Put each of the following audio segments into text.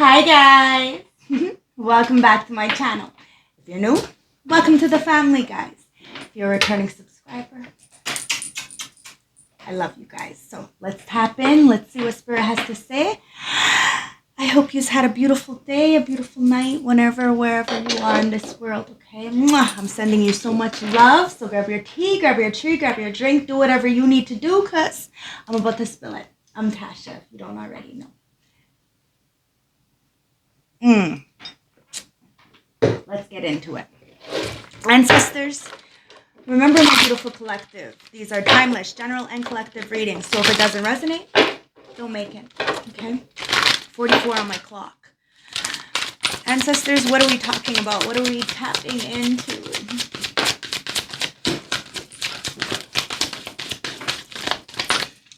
Hi guys! Welcome back to my channel. If you're new, welcome to the family, guys. If you're a returning subscriber, I love you guys. So let's tap in. Let's see what Spirit has to say. I hope you've had a beautiful day, a beautiful night, wherever you are in this world, okay? Mwah! I'm sending you so much love. So grab your tea, grab your tree, grab your drink, do whatever you need to do because I'm about to spill it. I'm Tasha, if you don't already know. Let's get into it. Ancestors, remember my beautiful collective. These are timeless, general, and collective readings. So if it doesn't resonate, don't make it. Okay? 44 on my clock. Ancestors, what are we talking about? What are we tapping into?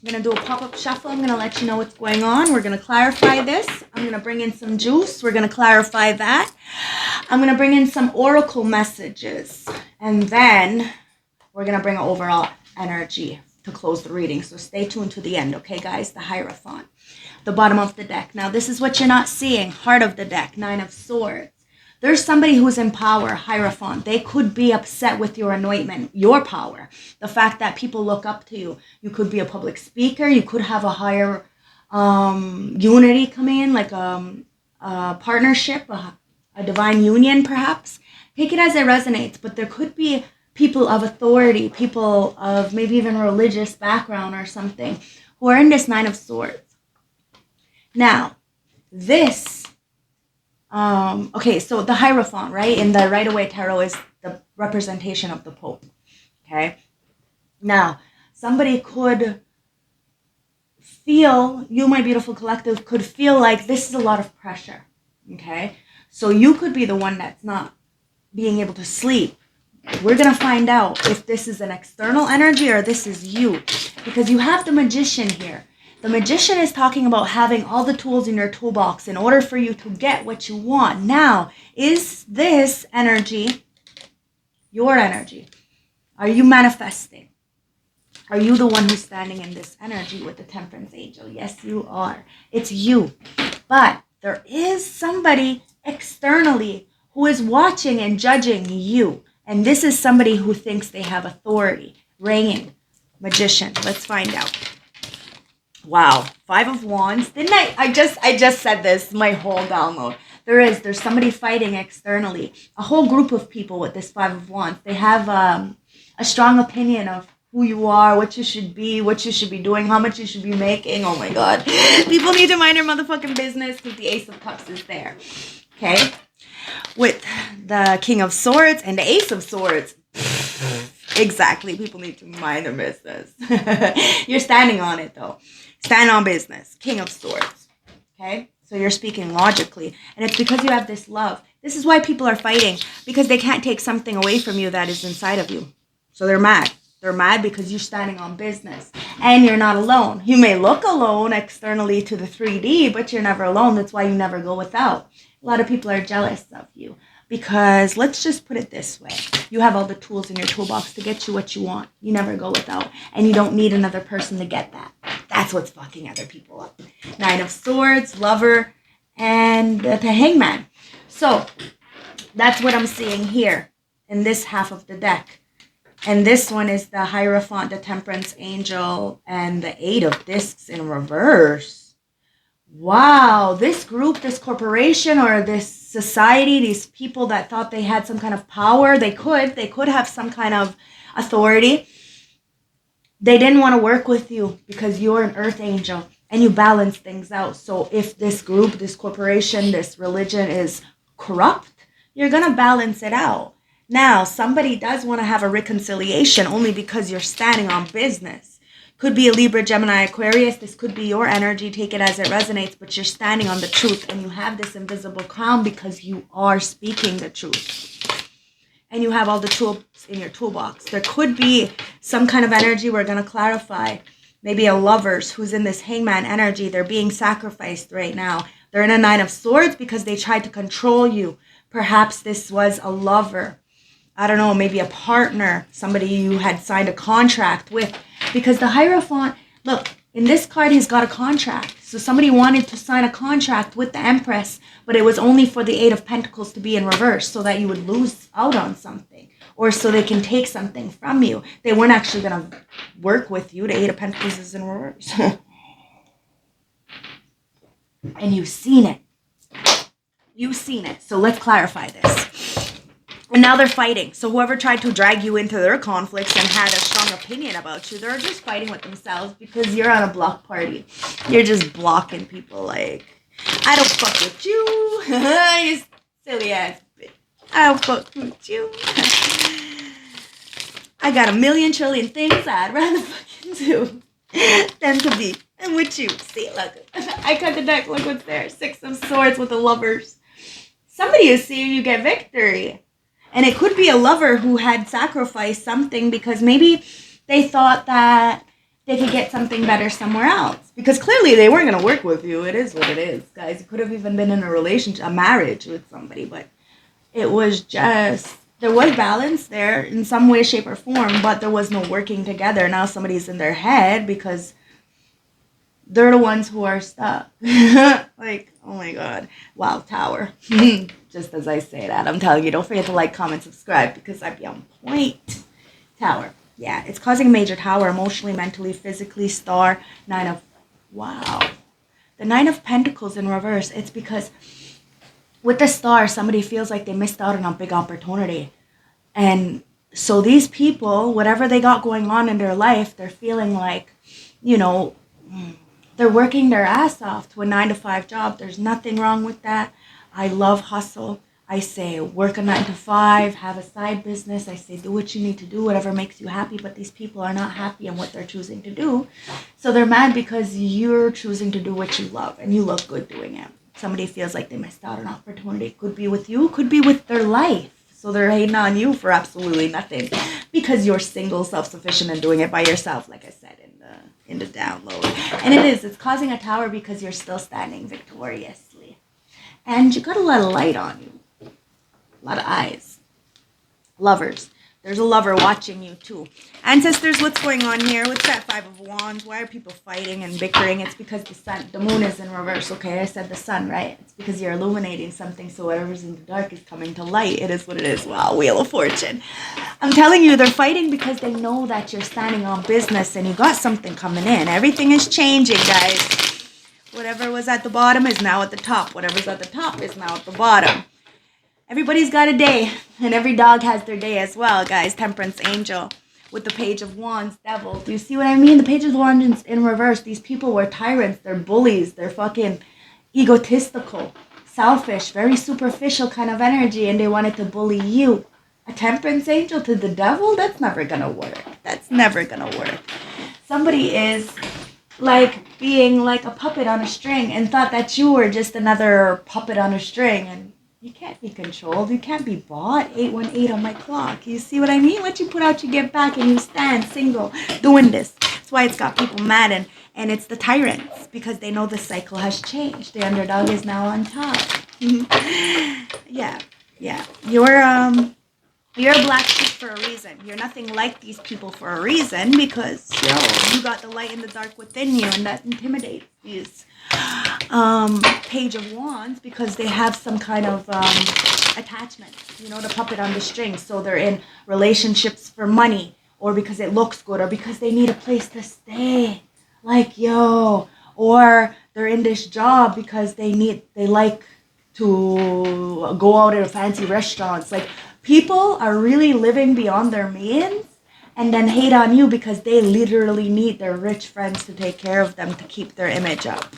I'm going to do a pop-up shuffle. I'm going to let you know what's going on. We're going to clarify this. I'm going to bring in some juice. We're going to clarify that. I'm going to bring in some oracle messages. And then we're going to bring an overall energy to close the reading. So stay tuned to the end, okay, guys? The Hierophant. The bottom of the deck. Now, this is what you're not seeing. Heart of the deck. 9 of Swords. There's somebody who's in power, Hierophant. They could be upset with your anointment, your power. The fact that people look up to you. You could be a public speaker. You could have a higher unity coming in, like a partnership, a divine union, perhaps. Take it as it resonates, but there could be people of authority, people of maybe even religious background or something, who are in this 9 of Swords. Now, this... okay, so the Hierophant, right? In the Right-Away Tarot is the representation of the Pope, okay? Now, somebody could feel, you, my beautiful collective, could feel like this is a lot of pressure, okay? So you could be the one that's not being able to sleep. We're going to find out if this is an external energy or this is you, because you have the Magician here. The Magician is talking about having all the tools in your toolbox in order for you to get what you want. Now, is this energy your energy? Are you manifesting? Are you the one who's standing in this energy with the Temperance Angel? Yes, you are. It's you. But there is somebody externally who is watching and judging you. And this is somebody who thinks they have authority. Reigning. Magician. Let's find out. Wow, 5 of Wands. Didn't I just said this, my whole download. There's somebody fighting externally. A whole group of people with this 5 of Wands. They have a strong opinion of who you are, what you should be doing, how much you should be making. Oh my God. People need to mind their motherfucking business because the Ace of Cups is there. Okay? With the King of Swords and the Ace of Swords. Exactly. People need to mind their business. You're standing on it though. Stand on business. King of Swords. Okay? So you're speaking logically. And it's because you have this love. This is why people are fighting. Because they can't take something away from you that is inside of you. So they're mad. They're mad because you're standing on business. And you're not alone. You may look alone externally to the 3D, but you're never alone. That's why you never go without. A lot of people are jealous of you. Because let's just put it this way. You have all the tools in your toolbox to get you what you want. You never go without. And you don't need another person to get that. That's what's fucking other people up. 9 of Swords, Lover, and the Hangman. So, that's what I'm seeing here in this half of the deck. And this one is the Hierophant, the Temperance Angel, and the 8 of Discs in reverse. Wow, this group, this corporation, or this society, these people that thought they had some kind of power, they could have some kind of authority. They didn't want to work with you because you're an earth angel and you balance things out. So if this group, this corporation, this religion is corrupt, you're going to balance it out. Now, somebody does want to have a reconciliation only because you're standing on business. Could be a Libra, Gemini, Aquarius. This could be your energy. Take it as it resonates, but you're standing on the truth and you have this invisible crown because you are speaking the truth. And you have all the tools in your toolbox. There could be some kind of energy we're going to clarify. Maybe a Lovers who's in this Hangman energy. They're being sacrificed right now. They're in a 9 of Swords because they tried to control you. Perhaps this was a lover. I don't know, maybe a partner. Somebody you had signed a contract with. Because the Hierophant, look, In this card, he's got a contract. So somebody wanted to sign a contract with the Empress, but it was only for the Eight of Pentacles to be in reverse so that you would lose out on something or so they can take something from you. They weren't actually going to work with you. The Eight of Pentacles is in reverse. And you've seen it. You've seen it. So let's clarify this. And now they're fighting. So whoever tried to drag you into their conflicts and had a strong opinion about you, they're just fighting with themselves because you're on a block party. You're just blocking people like, I don't fuck with you. You silly ass bitch. I don't fuck with you. I got a million trillion things I'd rather fucking do than to be with you. See, look. I cut the deck. Look what's there. Six of Swords with the Lovers. Somebody is seeing you get victory. And it could be a lover who had sacrificed something because maybe they thought that they could get something better somewhere else. Because clearly they weren't going to work with you. It is what it is, guys. You could have even been in a relationship, a marriage with somebody. But it was just, there was balance there in some way, shape, or form. But there was no working together. Now somebody's in their head because they're the ones who are stuck. Like, oh my God. Wow, Tower. Just as I say that, I'm telling you, don't forget to like, comment, subscribe, because I'd be on point. Tower. Yeah, it's causing a major tower, emotionally, mentally, physically, star, Nine of... Wow. The Nine of Pentacles in reverse. It's because with the star, somebody feels like they missed out on a big opportunity. And so these people, whatever they got going on in their life, they're feeling like, you know, they're working their ass off to a 9-to-5 job. There's nothing wrong with that. I love hustle. I say work a 9-to-5, have a side business. I say do what you need to do, whatever makes you happy. But these people are not happy in what they're choosing to do. So they're mad because you're choosing to do what you love and you look good doing it. Somebody feels like they missed out on an opportunity. It could be with you, could be with their life. So they're hating on you for absolutely nothing because you're single, self-sufficient, and doing it by yourself, like I said in the download. And it's causing a tower because you're still standing victoriously. And you got a lot of light on you. A lot of eyes. Lovers. There's a lover watching you too. Ancestors, what's going on here? What's that Five of Wands? Why are people fighting and bickering? It's because the moon is in reverse. Okay, I said the sun, right? It's because you're illuminating something, so whatever's in the dark is coming to light. It is what it is. Wow, Wheel of Fortune. I'm telling you, they're fighting because they know that you're standing on business and you got something coming in. Everything is changing, guys. Whatever was at the bottom is now at the top. Whatever's at the top is now at the bottom. Everybody's got a day, and every dog has their day as well, guys. Temperance Angel with the Page of Wands, Devil. Do you see what I mean? The Page of Wands in reverse. These people were tyrants. They're bullies. They're fucking egotistical, selfish, very superficial kind of energy, and they wanted to bully you. A Temperance Angel to the Devil? That's never gonna work. That's never gonna work. Somebody is like being like a puppet on a string and thought that you were just another puppet on a string, and you can't be controlled. You can't be bought. 818 on my clock. You see what I mean? What you put out, you get back, and you stand single doing this. That's why it's got people mad, and it's the tyrants because they know the cycle has changed. The underdog is now on top. Yeah. You're a black sheep for a reason. You're nothing like these people for a reason because, you got the light in the dark within you, and that intimidates these Page of Wands because they have some kind of attachment, the puppet on the string. So they're in relationships for money or because it looks good or because they need a place to stay. Like, or they're in this job because they like to go out in fancy restaurants. Like, people are really living beyond their means and then hate on you because they literally need their rich friends to take care of them to keep their image up.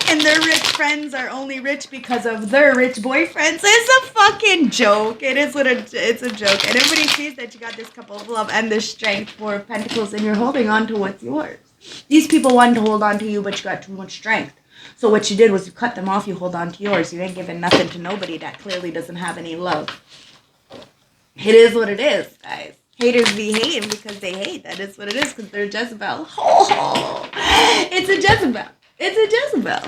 And their rich friends are only rich because of their rich boyfriends. It's a fucking joke. It's a joke. And everybody sees that you got this cup of love and this strength, Four of Pentacles, and you're holding on to what's yours. These people wanted to hold on to you, but you got too much strength. So what you did was you cut them off, you hold on to yours. You ain't giving nothing to nobody that clearly doesn't have any love. It is what it is, guys. Haters be hating because they hate. That is what it is, because they're Jezebel. Oh, it's a Jezebel. It's a Jezebel.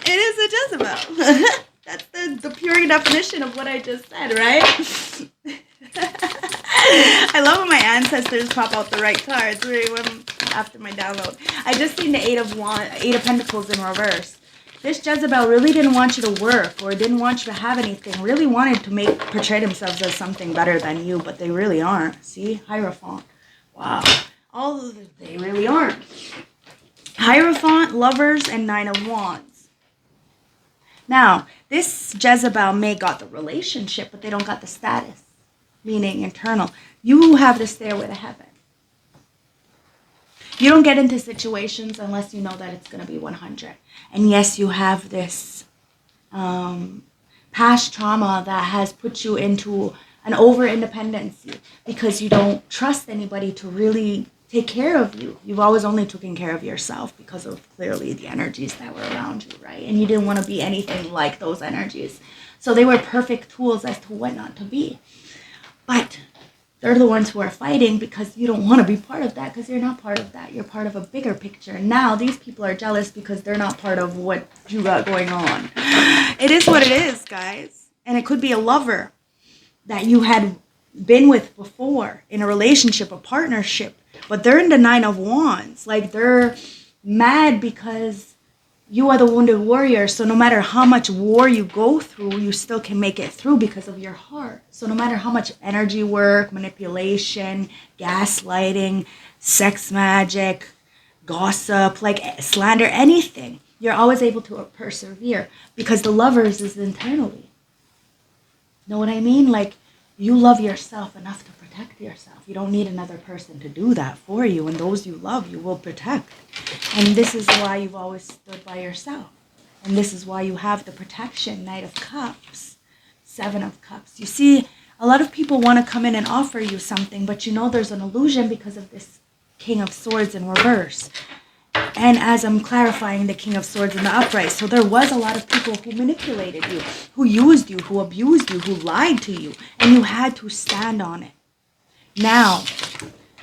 It is a Jezebel. That's the pure definition of what I just said, right? I love when my ancestors pop out the right cards. after my download. I just seen the Eight of Pentacles in reverse. This Jezebel really didn't want you to work or didn't want you to have anything. Really wanted to portray themselves as something better than you, but they really aren't. See? Hierophant. Wow. They really aren't. Hierophant, Lovers, and Nine of Wands. Now, this Jezebel may got the relationship, but they don't got the status, meaning internal. You have the stairway to heaven. You don't get into situations unless you know that it's going to be 100. And yes, you have this past trauma that has put you into an over-independency because you don't trust anybody to really take care of you. You've always only taken care of yourself because of clearly the energies that were around you, right? And you didn't want to be anything like those energies. So they were perfect tools as to what not to be. But they're the ones who are fighting because you don't want to be part of that because you're not part of that. You're part of a bigger picture. And now these people are jealous because they're not part of what you got going on. It is what it is, guys. And it could be a lover that you had been with before in a relationship, a partnership. But they're in the Nine of Wands. Like, they're mad because you are the wounded warrior. So no matter how much war you go through, you still can make it through because of your heart. So no matter how much energy work, manipulation, gaslighting, sex magic, gossip, like slander, anything, you're always able to persevere because the Lovers is internally. Know what I mean? Like, you love yourself enough to protect yourself. You don't need another person to do that for you. And those you love, you will protect. And this is why you've always stood by yourself. And this is why you have the protection. Knight of Cups, Seven of Cups. You see, a lot of people want to come in and offer you something, but you know there's an illusion because of this King of Swords in reverse. And as I'm clarifying the King of Swords in the upright, so there was a lot of people who manipulated you, who used you, who abused you, who lied to you, and you had to stand on it. Now,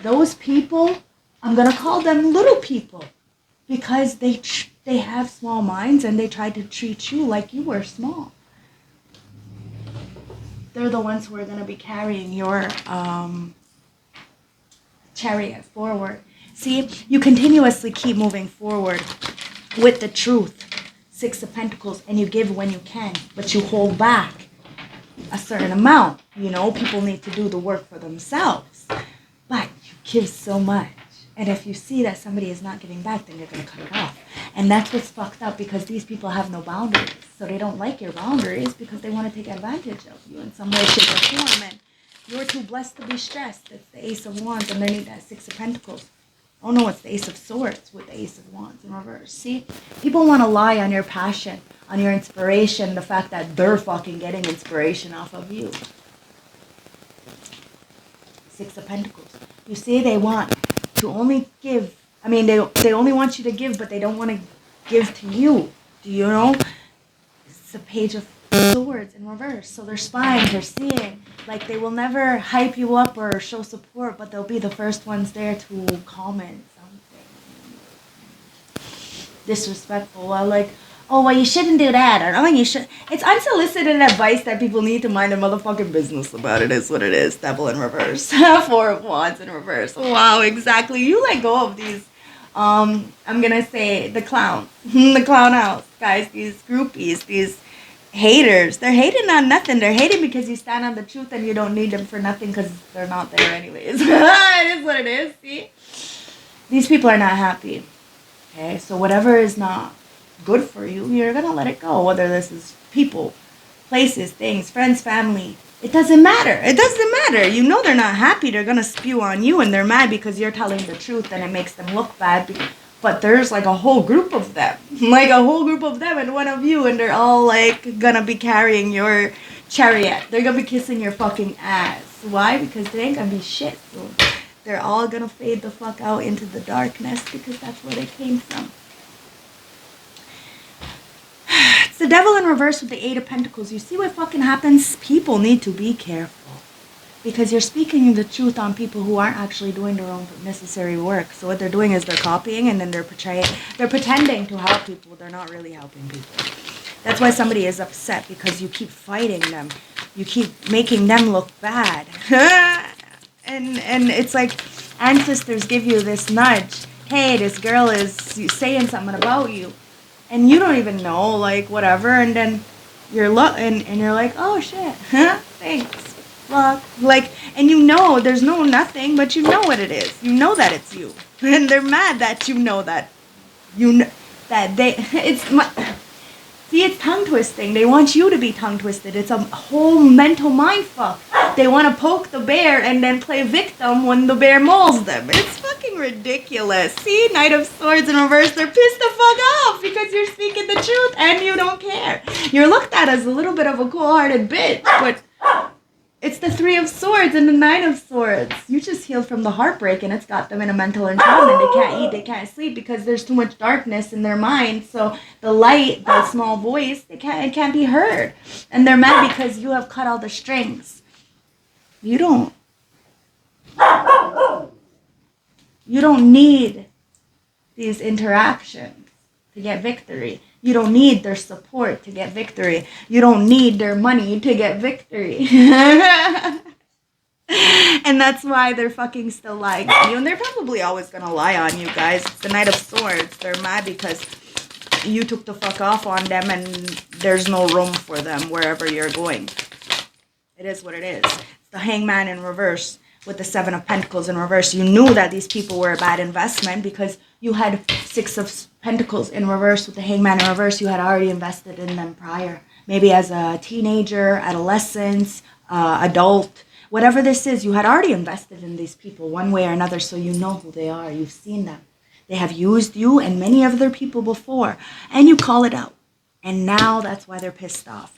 those people, I'm going to call them little people because they have small minds and they tried to treat you like you were small. They're the ones who are going to be carrying your chariot forward. See, you continuously keep moving forward with the truth. Six of Pentacles, and you give when you can, but you hold back a certain amount. You know, people need to do the work for themselves, but you give so much. And if you see that somebody is not giving back, then you're going to cut it off. And that's what's fucked up because these people have no boundaries. So they don't like your boundaries because they want to take advantage of you in some way, shape, or form. And you're too blessed to be stressed. It's the Ace of Wands underneath that Six of Pentacles. Oh no, it's the Ace of Swords with the Ace of Wands in reverse. See, people want to lie on your passion, on your inspiration, the fact that they're fucking getting inspiration off of you. Six of Pentacles. You see, they want to only give. I mean, they only want you to give, but they don't want to give to you. Do you know? It's a Page of Swords in reverse. So they're spying, they're seeing. Like, they will never hype you up or show support, but they'll be the first ones there to comment something disrespectful. Well, like, oh, well, you shouldn't do that, or oh, you should. It's unsolicited advice that people need to mind their motherfucking business about. It is what it is. Devil in reverse. Four of Wands in reverse. Wow, exactly. You let go of these. I'm gonna say the clown, the clown house, guys. These groupies, these haters. They're hating on nothing. They're hating because you stand on the truth and you don't need them for nothing because they're not there anyways. It is what it is. See, these people are not happy. Okay, so whatever is not good for you, you're gonna let it go. Whether this is people, places, things, friends, family, it doesn't matter. It doesn't matter. You know they're not happy. They're gonna spew on you, and they're mad because you're telling the truth, and it makes them look bad. But there's like a whole group of them, like a whole group of them, and one of you, and they're all like gonna be carrying your chariot. They're gonna be kissing your fucking ass. Why? Because they ain't gonna be shit soon. They're all gonna fade the fuck out into the darkness because that's where they came from. It's the Devil in reverse with the Eight of Pentacles. You see what fucking happens? People need to be careful. Because you're speaking the truth on people who aren't actually doing their own necessary work. So what they're doing is they're copying and then they're pretending to help people. They're not really helping people. That's why somebody is upset, because you keep fighting them. You keep making them look bad. and it's like ancestors give you this nudge. hey, this girl is saying something about you, and you don't even know, like, whatever, and then you're and you're like, oh shit, huh? Thanks. Fuck. Like, and you know there's no nothing, but you know what it is. You know that it's you. And they're mad that you know that that they see, it's tongue twisting. They want you to be tongue twisted. It's a whole mental mind fuck. They want to poke the bear and then play victim when the bear mauls them. It's fucking ridiculous. See, Knight of Swords in reverse, they're pissed the fuck off because you're speaking the truth and you don't care. You're looked at as a little bit of a cold-hearted bitch, but it's the Three of Swords and the Nine of Swords. You just healed from the heartbreak, and it's got them in a mental entrapment. They can't eat, they can't sleep because there's too much darkness in their mind. So the light, the small voice, it can't be heard. And they're mad because you have cut all the strings. You don't need these interactions to get victory. You don't need their support to get victory. You don't need their money to get victory. And that's why they're fucking still lying on you. And they're probably always going to lie on you guys. It's the Knight of Swords. They're mad because you took the fuck off on them and there's no room for them wherever you're going. It is what it is. It's the Hangman in reverse with the Seven of Pentacles in reverse. You knew that these people were a bad investment because you had Six of Pentacles in reverse with the Hangman in reverse. You had already invested in them prior. Maybe as a teenager, adolescence, adult, whatever this is, you had already invested in these people one way or another, so you know who they are. You've seen them. They have used you and many other people before, and you call it out. And now that's why they're pissed off.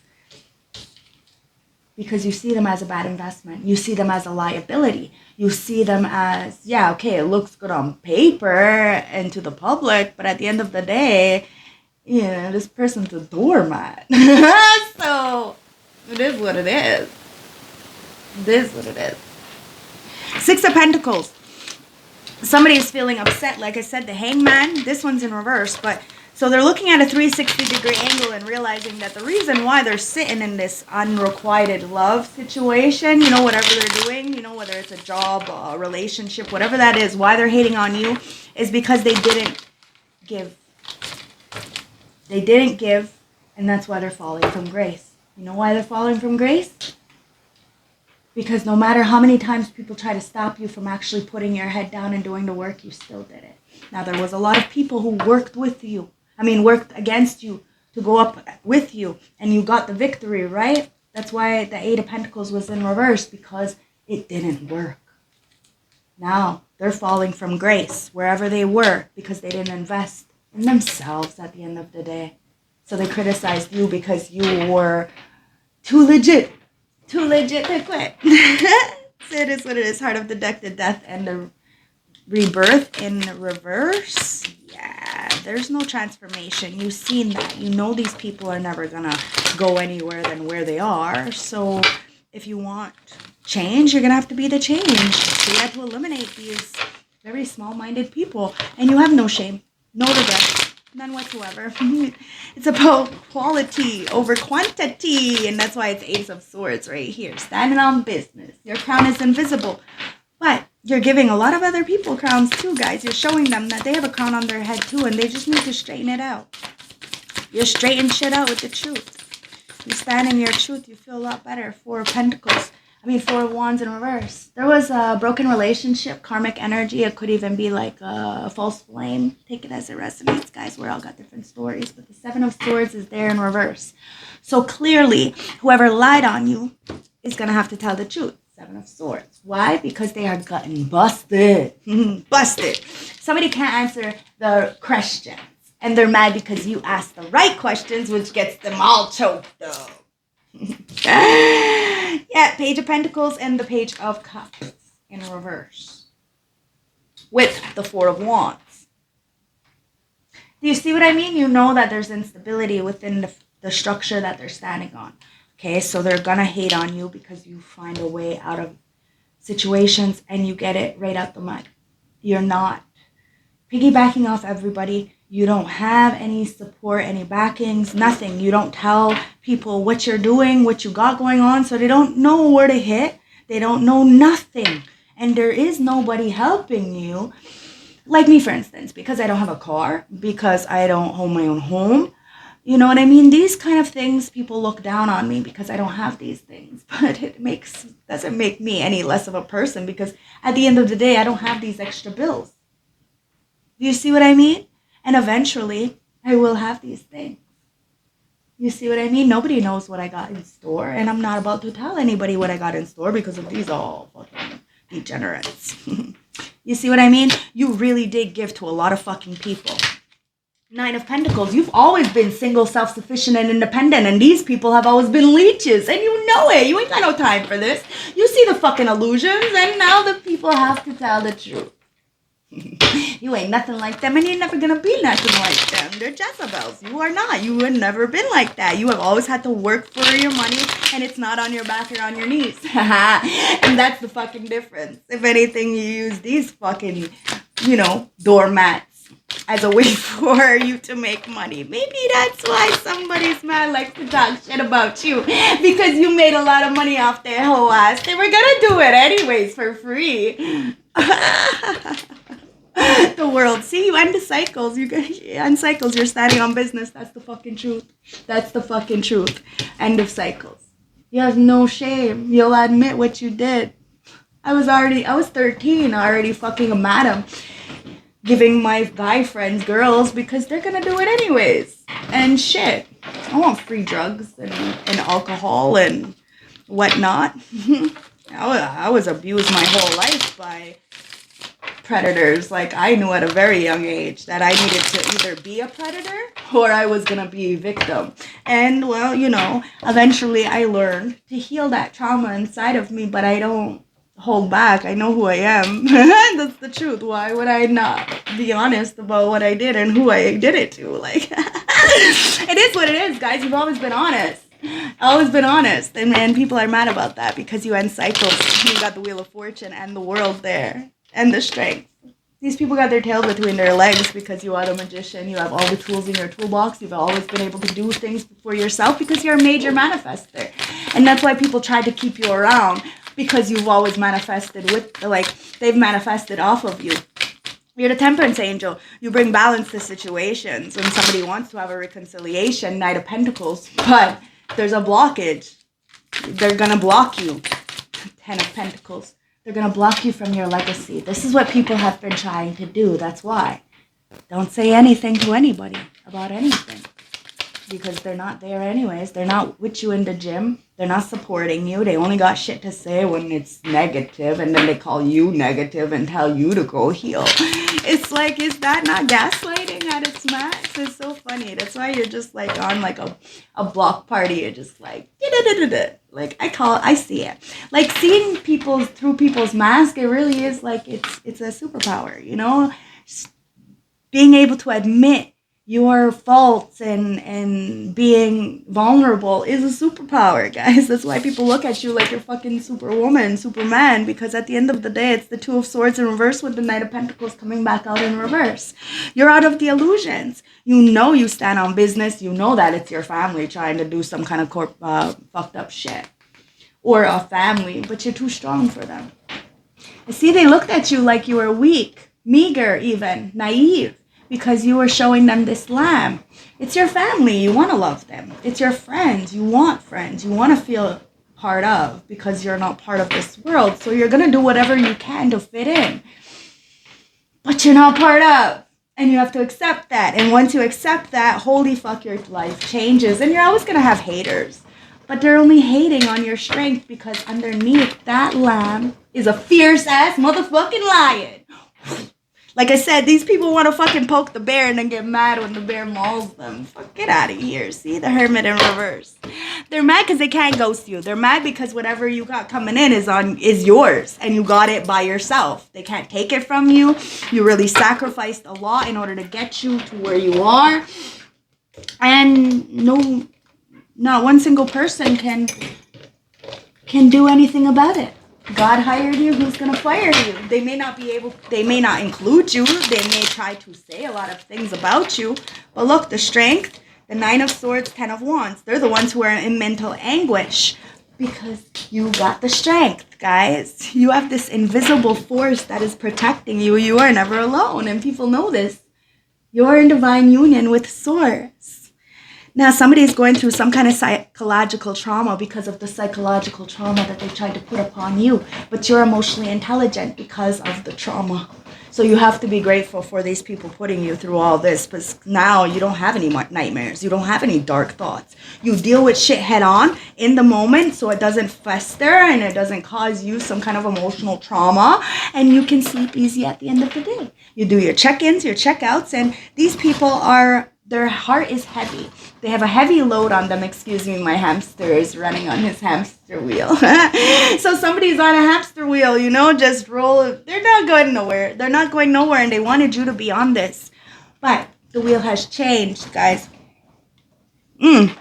Because you see them as a bad investment. You see them as a liability. You see them as, yeah, okay, it looks good on paper and to the public, but at the end of the day, you know, this person's a doormat. So, it is what it is. It is what it is. Six of Pentacles. Somebody is feeling upset. Like I said, the Hangman, this one's in reverse, but so they're looking at a 360-degree angle and realizing that the reason why they're sitting in this unrequited love situation, you know, whatever they're doing, you know, whether it's a job, a relationship, whatever that is, why they're hating on you is because they didn't give. They didn't give, and that's why they're falling from grace. You know why they're falling from grace? Because no matter how many times people try to stop you from actually putting your head down and doing the work, you still did it. Now, there was a lot of people who worked against you to go up with you, and you got the victory, right? That's why the Eight of Pentacles was in reverse, because it didn't work. Now, they're falling from grace, wherever they were, because they didn't invest in themselves at the end of the day. So they criticized you because you were too legit to quit. So it is what it is. Heart of the Deck, the Death, and the Rebirth in reverse. Yeah, there's no transformation. You've seen that. You know these people are never gonna go anywhere than where they are. So if you want change, you're gonna have to be the change. So you have to eliminate these very small-minded people. And you have no shame, no regret, none whatsoever. It's about quality over quantity. And that's why it's Ace of Swords right here. Standing on business. Your crown is invisible. But you're giving a lot of other people crowns too, guys. You're showing them that they have a crown on their head too, and they just need to straighten it out. You're straightening shit out with the truth. You stand in your truth, you feel a lot better. Four of Wands in reverse. There was a broken relationship, karmic energy. It could even be like a false flame. Take it as it resonates, guys. We all got different stories. But the Seven of Swords is there in reverse. So clearly, whoever lied on you is going to have to tell the truth. Seven of Swords. Why? Because they are getting busted. Busted. Somebody can't answer the questions. And they're mad because you asked the right questions, which gets them all choked up. Yeah, Page of Pentacles and the Page of Cups in reverse. With the Four of Wands. Do you see what I mean? You know that there's instability within the structure that they're standing on. Okay, so they're gonna hate on you because you find a way out of situations and you get it right out the mud. You're not piggybacking off everybody. You don't have any support, any backings, nothing. You don't tell people what you're doing, what you got going on, so they don't know where to hit. They don't know nothing. And there is nobody helping you Like me, for instance, because I don't have a car, because I don't own my own home. You know what I mean? These kind of things, people look down on me because I don't have these things. But doesn't make me any less of a person, because at the end of the day, I don't have these extra bills. Do you see what I mean? And eventually, I will have these things. You see what I mean? Nobody knows what I got in store, and I'm not about to tell anybody what I got in store because of these all fucking degenerates. You see what I mean? You really did give to a lot of fucking people. Nine of Pentacles, you've always been single, self-sufficient, and independent, and these people have always been leeches, and you know it. You ain't got no time for this. You see the fucking illusions, and now the people have to tell the truth. You ain't nothing like them, and you're never gonna be nothing like them. They're Jezebels. You are not. You have never been like that. You have always had to work for your money, and it's not on your back or on your knees. And that's the fucking difference. If anything, you use these fucking, doormats as a way for you to make money. Maybe that's why somebody's mad likes to talk shit about you, because you made a lot of money off their whole ass. They were gonna do it anyways for free. The world. See, you end the cycles. You end cycles. You're standing on business. That's the fucking truth. That's the fucking truth. End of cycles. You have no shame. You'll admit what you did. I was 13, already fucking a madam, giving my guy friends girls because they're gonna do it anyways. And shit, I want free drugs and alcohol and whatnot. I was abused my whole life by predators. Like, I knew at a very young age that I needed to either be a predator or I was gonna be a victim. And well, eventually I learned to heal that trauma inside of me, but I don't hold back. I know who I am. That's the truth. Why would I not be honest about what I did and who I did it to? Like, it is what it is, guys. You've always been honest. Always been honest. And people are mad about that because you end cycles. You got the Wheel of Fortune and the world there. And the strength. These people got their tail between their legs because you are the magician. You have all the tools in your toolbox. You've always been able to do things for yourself because you're a major manifester. And that's why people try to keep you around, because you've always manifested they've manifested off of you. You're the temperance angel. You bring balance to situations. When somebody wants to have a reconciliation, Knight of Pentacles, but there's a blockage. They're going to block you. Ten of Pentacles. They're going to block you from your legacy. This is what people have been trying to do. That's why. Don't say anything to anybody about anything, because they're not there anyways. They're not with you in the gym. They're not supporting you. They only got shit to say when it's negative, and then they call you negative and tell you to go heal. It's like, is that not gaslighting at its max? It's so funny. That's why you're just like on like a block party. You're just like, like I see it. Like, seeing people through people's mask, it really is like it's a superpower, Just being able to admit your faults and being vulnerable is a superpower, guys. That's why people look at you like you're fucking superwoman, superman, because at the end of the day, it's the Two of Swords in reverse with the Knight of Pentacles coming back out in reverse. You're out of the illusions. You stand on business. You know that it's your family trying to do some kind of fucked up shit. Or a family, but you're too strong for them. See, they looked at you like you were weak, meager even, naive, because you were showing them this lamb. It's your family. You want to love them. It's your friends. You want friends. You want to feel part of, because you're not part of this world. So you're going to do whatever you can to fit in. But you're not part of. And you have to accept that. And once you accept that, holy fuck, your life changes. And you're always going to have haters. But they're only hating on your strength, because underneath that lamb is a fierce-ass motherfucking lion. Like I said, these people want to fucking poke the bear and then get mad when the bear mauls them. Fuck, get out of here. See, the Hermit in reverse. They're mad because they can't ghost you. They're mad because whatever you got coming in is yours, and you got it by yourself. They can't take it from you. You really sacrificed a lot in order to get you to where you are. And not one single person can do anything about it. God hired you. Who's going to fire you? They may not include you. They may try to say a lot of things about you. But look, the strength, the Nine of Swords, Ten of Wands, they're the ones who are in mental anguish. Because you got the strength, guys. You have this invisible force that is protecting you. You are never alone, and people know this. You're in divine union with Source. Now, somebody is going through some kind of psychological trauma because of the psychological trauma that they tried to put upon you. But you're emotionally intelligent because of the trauma. So you have to be grateful for these people putting you through all this, because now you don't have any nightmares. You don't have any dark thoughts. You deal with shit head on in the moment so it doesn't fester and it doesn't cause you some kind of emotional trauma, and you can sleep easy at the end of the day. You do your check-ins, your check-outs, and these people are, their heart is heavy. They have a heavy load on them. Excuse me, my hamster is running on his hamster wheel. So somebody's on a hamster wheel, you know, just roll. They're not going nowhere. They're not going nowhere, and they wanted you to be on this. But the wheel has changed, guys. I'm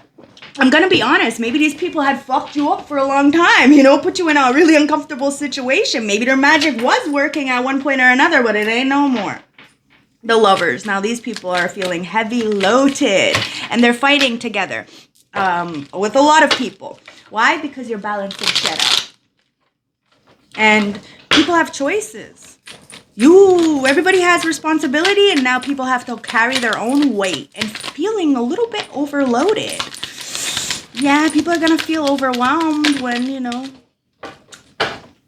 going to be honest. Maybe these people had fucked you up for a long time, you know, put you in a really uncomfortable situation. Maybe their magic was working at one point or another, but it ain't no more. The Lovers. Now these people are feeling heavy loaded, and they're fighting together with a lot of people. Why? Because you're balancing shit out. And people have choices. Everybody has responsibility, and now people have to carry their own weight and feeling a little bit overloaded. Yeah, people are going to feel overwhelmed when, you know,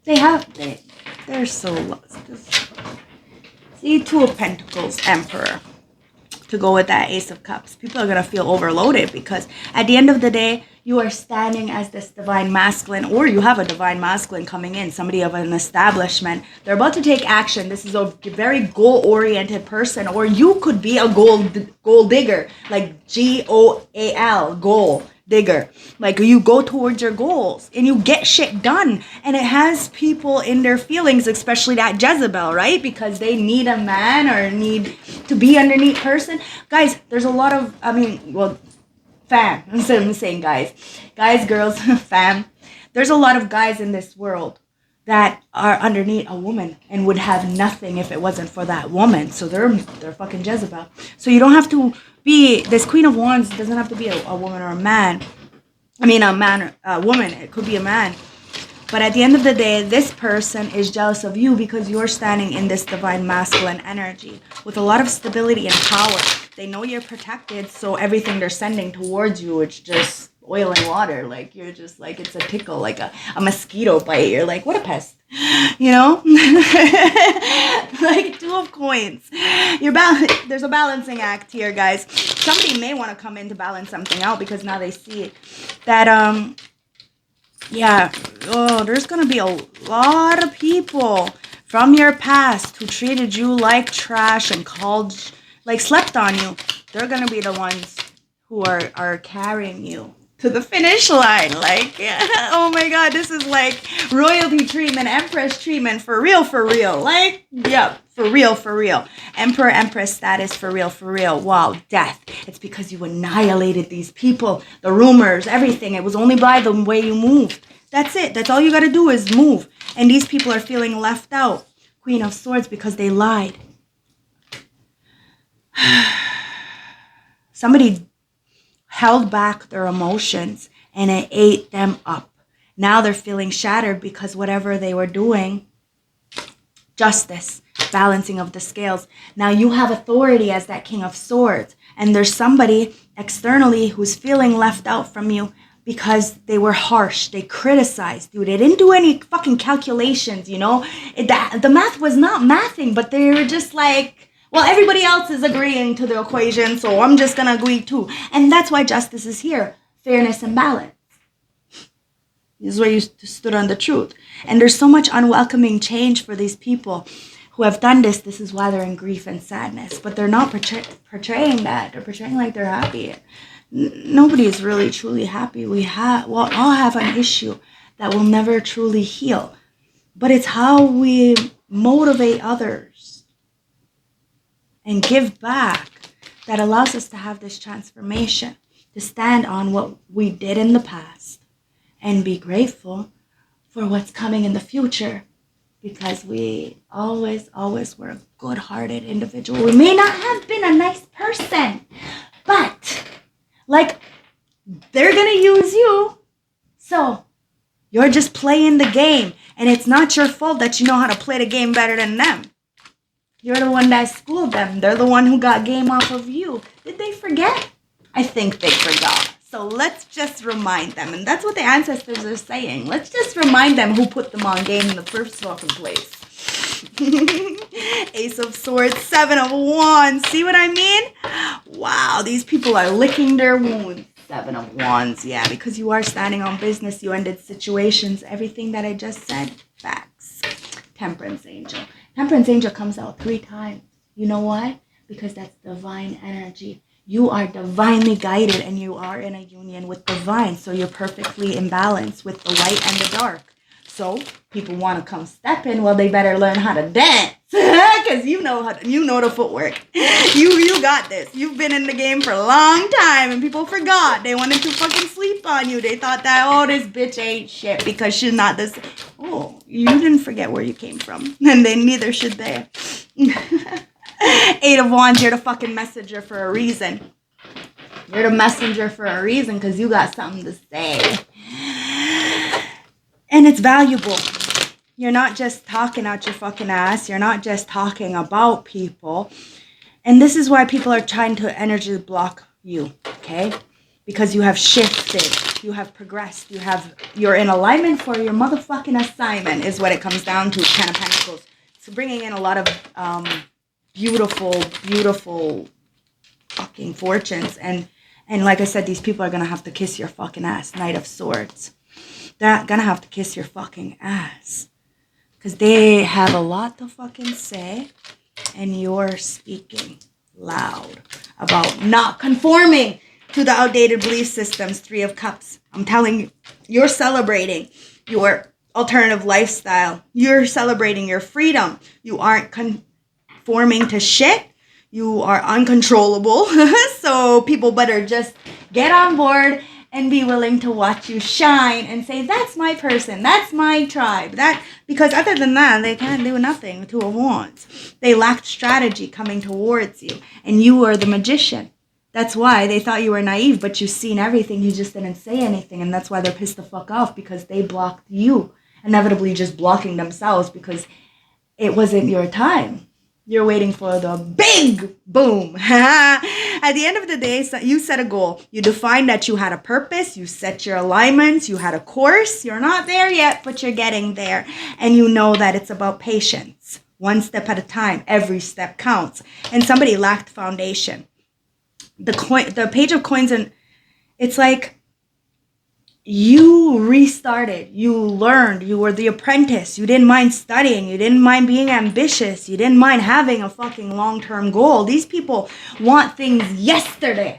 they're so lost. See, Two of Pentacles, Emperor, to go with that Ace of Cups. People are going to feel overloaded because at the end of the day, you are standing as this divine masculine, or you have a divine masculine coming in, somebody of an establishment. They're about to take action. This is a very goal-oriented person, or you could be a goal digger, like G-O-A-L, goal digger. Like you go towards your goals and you get shit done, and it has people in their feelings, especially that Jezebel, right? Because they need a man or need to be underneath person. Guys, there's a lot of, fam. I'm saying guys, girls, fam. There's a lot of guys in this world that are underneath a woman and would have nothing if it wasn't for that woman. So they're fucking Jezebel. So you don't have to be, this Queen of Wands doesn't have to be a woman or a man. I mean, a man or a woman. It could be a man. But at the end of the day, this person is jealous of you because you're standing in this divine masculine energy with a lot of stability and power. They know you're protected, so everything they're sending towards you, it's just oil and water. Like, you're just like, it's a tickle, like a mosquito bite. You're like, what a pest, you know? Like, Two of Coins. There's a balancing act here, guys. Somebody may want to come in to balance something out because now they see that, there's going to be a lot of people from your past who treated you like trash and slept on you. They're going to be the ones who are carrying you to the finish line. Like, oh my God, this is like royalty treatment, empress treatment, for real. Like, yeah, for real. Emperor, empress status, for real. Wow, death. It's because you annihilated these people, the rumors, everything. It was only by the way you moved. That's it. That's all you got to do is move. And these people are feeling left out. Queen of Swords, because they lied. Somebody held back their emotions and it ate them up. Now they're feeling shattered because whatever they were doing, justice, balancing of the scales. Now you have authority as that King of Swords, and there's somebody externally who's feeling left out from you because they were harsh. They criticized you. They didn't do any fucking calculations, you know? The math was not mathing, but they were just like, well, everybody else is agreeing to the equation, so I'm just going to agree too. And that's why justice is here. Fairness and balance. This is where you stood on the truth. And there's so much unwelcoming change for these people who have done this. This is why they're in grief and sadness. But they're not portraying that. They're portraying like they're happy. Nobody is really truly happy. We'll all have an issue that will never truly heal. But it's how we motivate others and give back that allows us to have this transformation, to stand on what we did in the past and be grateful for what's coming in the future, because we always were a good-hearted individual. We may not have been a nice person, but like, they're gonna use you, so You're just playing the game. And it's not your fault that you know how to play the game better than them. You're the one that schooled them. They're the one who got game off of you. Did they forget? I think they forgot. So let's just remind them. And that's what the ancestors are saying. Let's just remind them who put them on game in the first fucking place. Ace of Swords, Seven of Wands. See what I mean? Wow, these people are licking their wounds. Seven of Wands. Yeah, because you are standing on business. You ended situations. Everything that I just said. Facts. Temperance Angel. Temperance Angel comes out 3 times. You know why? Because that's divine energy. You are divinely guided and you are in a union with divine. So you're perfectly in balance with the light and the dark. So people want to come step in. Well, they better learn how to dance. Because you know the footwork. You got this. You've been in the game for a long time and people forgot. They wanted to fucking sleep on you. They thought that, oh, this bitch ain't shit because she's not this. Oh, you didn't forget where you came from. And then neither should they. 8 of Wands, you're the fucking messenger for a reason. You're the messenger for a reason because you got something to say. And it's valuable. You're not just talking out your fucking ass. You're not just talking about people. And this is why people are trying to energy block you, okay? Because you have shifted. You have progressed. You're in alignment for your motherfucking assignment is what it comes down to. 10 of Pentacles. So bringing in a lot of beautiful, beautiful fucking fortunes. And like I said, these people are going to have to kiss your fucking ass. Knight of Swords. They're going to have to kiss your fucking ass. Because they have a lot to fucking say. And you're speaking loud about not conforming to the outdated belief systems. 3 of Cups. I'm telling you, you're celebrating your alternative lifestyle. You're celebrating your freedom. You aren't conforming to shit. You are uncontrollable. So people better just get on board and be willing to watch you shine and say, that's my person, that's my tribe. Because other than that, they can't do nothing. 2 of Wands. They lacked strategy coming towards you. And you were the magician. That's why they thought you were naive, but you've seen everything. You just didn't say anything. And that's why they're pissed the fuck off, because they blocked you. Inevitably just blocking themselves because it wasn't your time. You're waiting for the big boom. At the end of the day, you set a goal. You defined that you had a purpose. You set your alignments. You had a course. You're not there yet, but you're getting there. And you know that it's about patience. 1 step at a time. Every step counts. And somebody lacked foundation. The Page of Coins, and it's like you restarted, you learned, you were the apprentice, you didn't mind studying, you didn't mind being ambitious, you didn't mind having a fucking long-term goal. These people want things yesterday,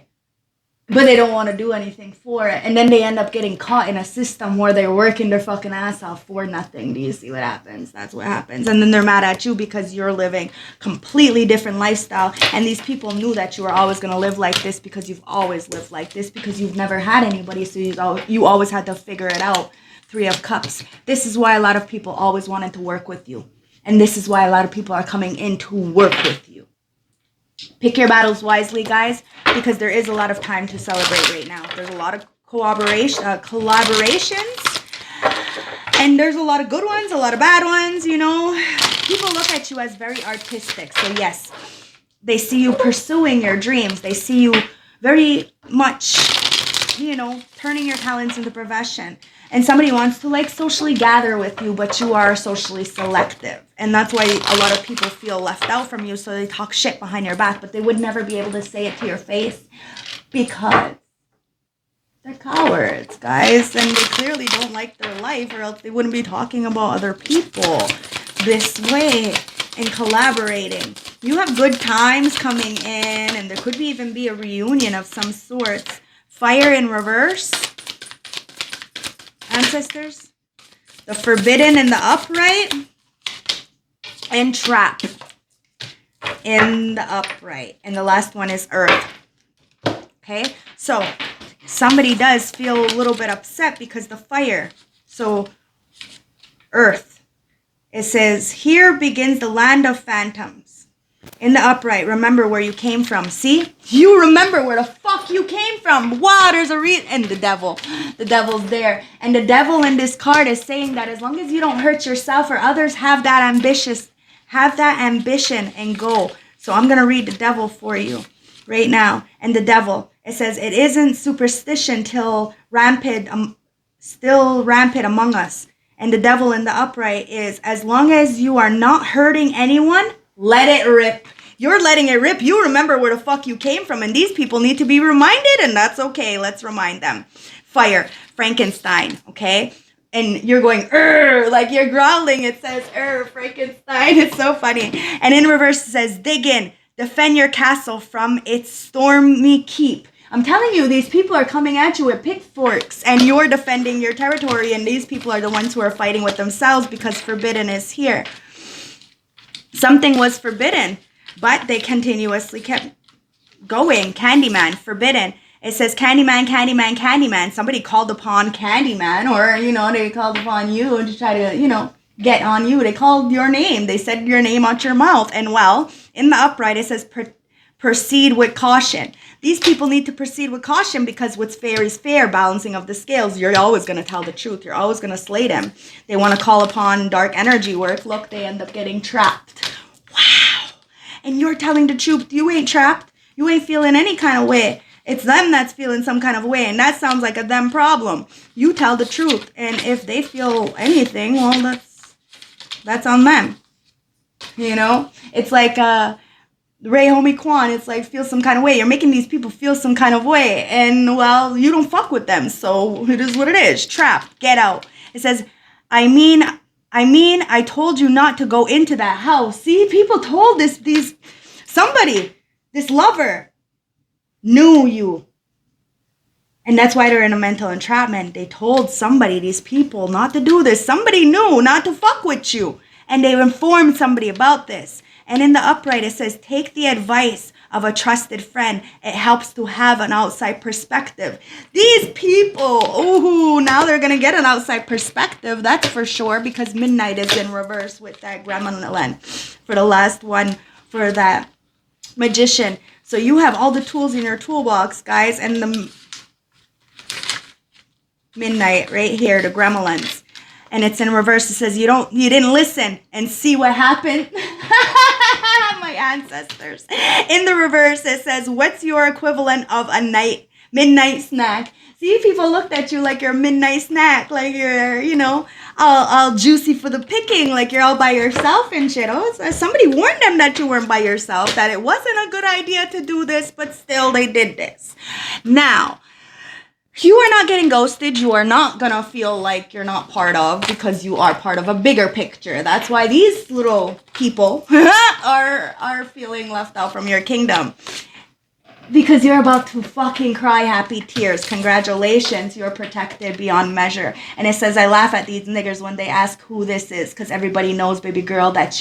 but they don't want to do anything for it. And then they end up getting caught in a system where they're working their fucking ass off for nothing. Do you see what happens? That's what happens. And then they're mad at you because you're living completely different lifestyle. And these people knew that you were always going to live like this because you've always lived like this, because you've never had anybody. So you always had to figure it out. 3 of Cups. This is why a lot of people always wanted to work with you. And this is why a lot of people are coming in to work with you. Pick your battles wisely, guys, because there is a lot of time to celebrate right now. There's a lot of collaborations, and there's a lot of good ones, a lot of bad ones, you know. People look at you as very artistic. So yes, they see you pursuing your dreams. They see you very much, you know, turning your talents into profession. And somebody wants to like socially gather with you, but you are socially selective. And that's why a lot of people feel left out from you. So they talk shit behind your back, but they would never be able to say it to your face because they're cowards, guys. And they clearly don't like their life, or else they wouldn't be talking about other people this way and collaborating. You have good times coming in, and there could even be a reunion of some sorts. Fire in reverse. Ancestors. The Forbidden in the upright. And Trap in the upright. And the last one is Earth. Okay? So, somebody does feel a little bit upset because the fire. So, Earth. It says, here begins the land of phantoms. In the upright, remember where you came from. See? You remember where the fuck you came from. Wow, there's a reason. And the devil. The devil's there. And the devil in this card is saying that as long as you don't hurt yourself or others, have that ambition and go. So I'm going to read the devil for you right now. And the devil, it says, it isn't superstition still rampant among us. And the devil in the upright is, as long as you are not hurting anyone, let it rip. You're letting it rip. You remember where the fuck you came from. And these people need to be reminded. And that's okay. Let's remind them. Fire. Frankenstein. Okay? And you're going, like you're growling. It says, Frankenstein. It's so funny. And in reverse, it says, dig in. Defend your castle from its stormy keep. I'm telling you, these people are coming at you with pitchforks. And you're defending your territory. And these people are the ones who are fighting with themselves because forbidden is here. Something was forbidden, but they continuously kept going. Candyman, forbidden. It says Candyman, Candyman, Candyman. Somebody called upon Candyman, or, they called upon you to try to, get on you. They called your name. They said your name out your mouth. And well, in the upright, it says proceed with caution. These people need to proceed with caution because what's fair is fair, balancing of the scales. You're always going to tell the truth. You're always going to slay them. They want to call upon dark energy work. Look, they end up getting trapped. Wow. And you're telling the truth. You ain't trapped. You ain't feeling any kind of way. It's them that's feeling some kind of way. And that sounds like a them problem. You tell the truth. And if they feel anything, well, that's on them. It's like Ray Homie Kwan, it's like feel some kind of way. You're making these people feel some kind of way. And, well, you don't fuck with them. So it is what it is. Trapped. Get out. It says, I told you not to go into that house. See, people told this lover knew you. And that's why they're in a mental entrapment. They told somebody, these people, not to do this. Somebody knew not to fuck with you. And they informed somebody about this. And in the upright, it says, take the advice of a trusted friend. It helps to have an outside perspective. These people, now they're going to get an outside perspective. That's for sure, because midnight is in reverse with that gremlin for the last one, for that magician. So you have all the tools in your toolbox, guys, and the midnight right here, the gremlins. And it's in reverse. It says, you didn't listen and see what happened. My ancestors. In the reverse, it says, what's your equivalent of a midnight snack? See, people looked at you like you're a midnight snack, like you're, all juicy for the picking, like you're all by yourself and shit. Somebody warned them that you weren't by yourself, that it wasn't a good idea to do this, but still they did this. Now, you are not getting ghosted. You are not going to feel like you're not part of, because you are part of a bigger picture. That's why these little people are feeling left out from your kingdom. Because you're about to fucking cry happy tears. Congratulations, you're protected beyond measure. And it says, I laugh at these niggers when they ask who this is, because everybody knows, baby girl, that you